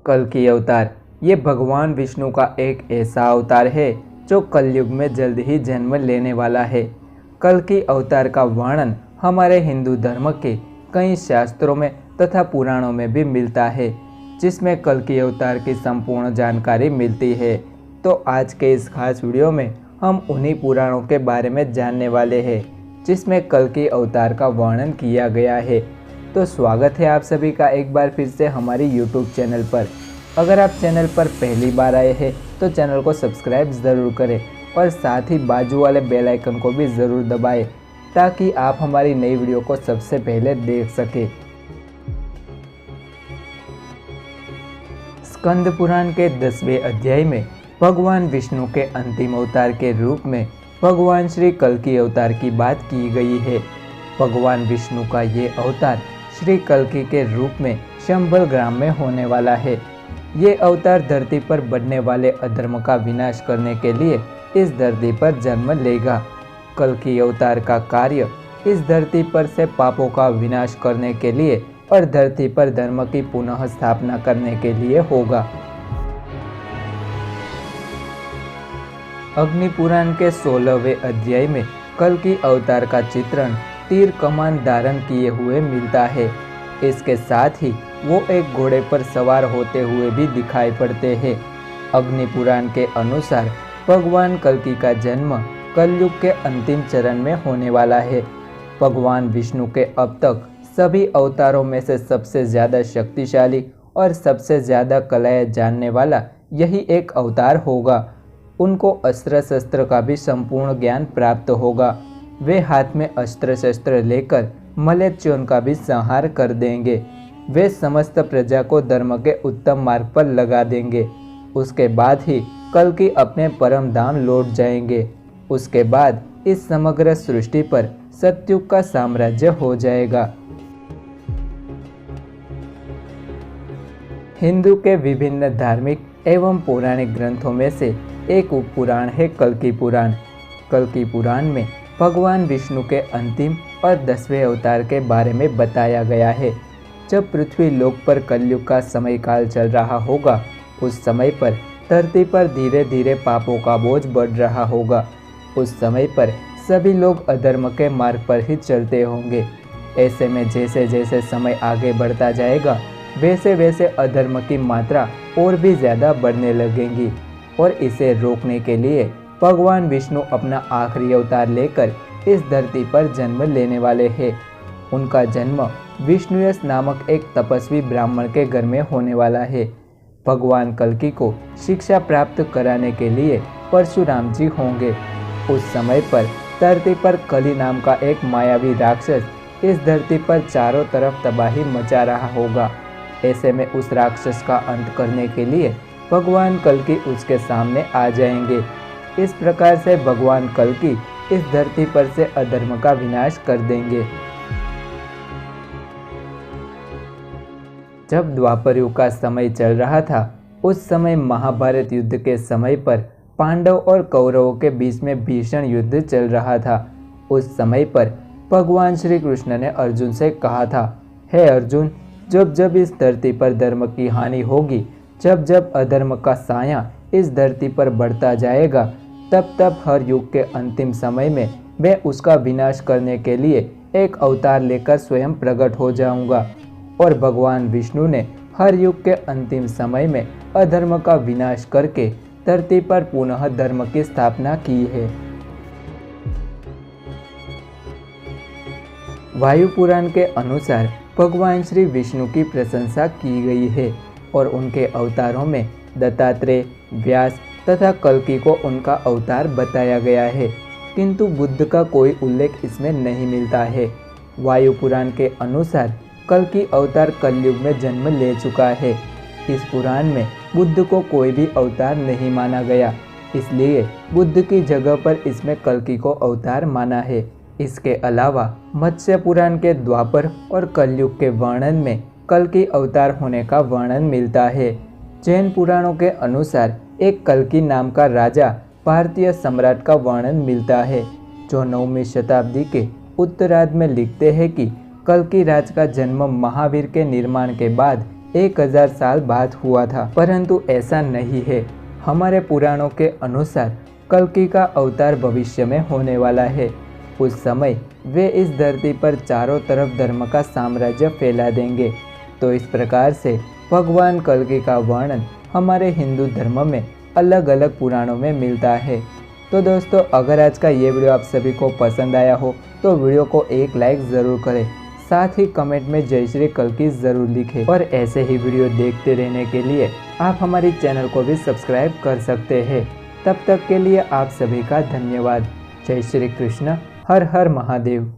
कल्कि अवतार ये भगवान विष्णु का एक ऐसा अवतार है जो कलयुग में जल्द ही जन्म लेने वाला है। कल्कि अवतार का वर्णन हमारे हिंदू धर्म के कई शास्त्रों में तथा पुराणों में भी मिलता है, जिसमें कल्कि अवतार की संपूर्ण जानकारी मिलती है। तो आज के इस खास वीडियो में हम उन्हीं पुराणों के बारे में जानने वाले हैं जिसमें कल्कि अवतार का वर्णन किया गया है। तो स्वागत है आप सभी का एक बार फिर से हमारी YouTube चैनल पर। अगर आप चैनल पर पहली बार आए हैं तो चैनल को सब्सक्राइब ज़रूर करें और साथ ही बाजू वाले बेल आइकन को भी ज़रूर दबाएं ताकि आप हमारी नई वीडियो को सबसे पहले देख सकें। स्कंद पुराण के 10वें अध्याय में भगवान विष्णु के अंतिम अवतार के रूप में भगवान श्री कल्कि अवतार की बात की गई है। भगवान विष्णु का ये अवतार श्री कल्कि के रूप में शंबल ग्राम में होने वाला है। ये अवतार धरती पर बढ़ने वाले अधर्म का विनाश करने के लिए इस धरती पर जन्म लेगा। कल्कि अवतार का कार्य इस धरती पर से पापों का विनाश करने के लिए और धरती पर धर्म की पुनः स्थापना करने के लिए होगा। अग्नि पुराण के 16वें अध्याय में कल्कि अवतार का चित्रण तीर कमान धारण किए हुए मिलता है। इसके साथ ही वो एक घोड़े पर सवार होते हुए भी दिखाई पड़ते हैं। अग्नि पुराण के अनुसार भगवान कल्कि का जन्म कलयुग के अंतिम चरण में होने वाला है। भगवान विष्णु के अब तक सभी अवतारों में से सबसे ज़्यादा शक्तिशाली और सबसे ज़्यादा कलाएं जानने वाला यही एक अवतार होगा। उनको अस्त्र शस्त्र का भी संपूर्ण ज्ञान प्राप्त होगा। वे हाथ में अस्त्र शस्त्र लेकर मलेच्यों का भी संहार कर देंगे। वे समस्त प्रजा को धर्म के उत्तम मार्ग पर लगा देंगे। उसके बाद ही कल्कि अपने परम धाम लौट जाएंगे। उसके बाद इस समग्र सृष्टि पर सतयुग का साम्राज्य हो जाएगा। हिंदू के विभिन्न धार्मिक एवं पौराणिक ग्रंथों में से एक उपपुराण है कल्कि पुराण। कल्कि पुराण में भगवान विष्णु के अंतिम और 10वें अवतार के बारे में बताया गया है। जब पृथ्वी लोक पर कलयुग का समय काल चल रहा होगा, उस समय पर धरती पर धीरे धीरे पापों का बोझ बढ़ रहा होगा। उस समय पर सभी लोग अधर्म के मार्ग पर ही चलते होंगे। ऐसे में जैसे जैसे समय आगे बढ़ता जाएगा, वैसे वैसे अधर्म की मात्रा और भी ज़्यादा बढ़ने लगेंगी और इसे रोकने के लिए भगवान विष्णु अपना आखिरी अवतार लेकर इस धरती पर जन्म लेने वाले हैं। उनका जन्म विष्णुयस नामक एक तपस्वी ब्राह्मण के घर में होने वाला है। भगवान कल्कि को शिक्षा प्राप्त कराने के लिए परशुराम जी होंगे। उस समय पर धरती पर कली नाम का एक मायावी राक्षस इस धरती पर चारों तरफ तबाही मचा रहा होगा। ऐसे में उस राक्षस का अंत करने के लिए भगवान कल्कि उसके सामने आ जाएंगे। इस प्रकार से भगवान कल्कि इस धरती पर से अधर्म का विनाश कर देंगे। जब द्वापर युग का समय चल रहा था, उस समय महाभारत युद्ध के समय पर पांडव और कौरवों के बीच में भीषण युद्ध चल रहा था। उस समय पर भगवान श्री कृष्ण ने अर्जुन से कहा था, हे अर्जुन, जब जब इस धरती पर धर्म की हानि होगी, जब जब अधर्म का साया इस धरती पर बढ़ता जाएगा, तब तब हर युग के अंतिम समय में मैं उसका विनाश करने के लिए एक अवतार लेकर स्वयं प्रकट हो जाऊंगा। और भगवान विष्णु ने हर युग के अंतिम समय में अधर्म का विनाश करके धरती पर पुनः धर्म की स्थापना की है। वायु पुराण के अनुसार भगवान श्री विष्णु की प्रशंसा की गई है और उनके अवतारों में दत्तात्रेय, व्यास तथा कल्कि को उनका अवतार बताया गया है, किंतु बुद्ध का कोई उल्लेख इसमें नहीं मिलता है। वायु पुराण के अनुसार कल्कि अवतार कलयुग में जन्म ले चुका है। इस पुराण में बुद्ध को कोई भी अवतार नहीं माना गया, इसलिए बुद्ध की जगह पर इसमें कल्कि को अवतार माना है। इसके अलावा मत्स्य पुराण के द्वापर और कलयुग के वर्णन में कल्कि अवतार होने का वर्णन मिलता है। जैन पुराणों के अनुसार एक कल्कि नाम का राजा भारतीय सम्राट का वर्णन मिलता है, जो 9वीं शताब्दी के उत्तरार्ध में लिखते हैं कि कल्कि राज का जन्म महावीर के निर्माण के बाद 1000 साल बाद हुआ था, परंतु ऐसा नहीं है। हमारे पुराणों के अनुसार कल्कि का अवतार भविष्य में होने वाला है। उस समय वे इस धरती पर चारों तरफ धर्म का साम्राज्य फैला देंगे। तो इस प्रकार से भगवान कल्कि का वर्णन हमारे हिंदू धर्म में अलग अलग पुराणों में मिलता है। तो दोस्तों, अगर आज का ये वीडियो आप सभी को पसंद आया हो तो वीडियो को एक लाइक ज़रूर करें, साथ ही कमेंट में जय श्री कल्कि ज़रूर लिखें। और ऐसे ही वीडियो देखते रहने के लिए आप हमारे चैनल को भी सब्सक्राइब कर सकते हैं। तब तक के लिए आप सभी का धन्यवाद। जय श्री कृष्ण। हर हर महादेव।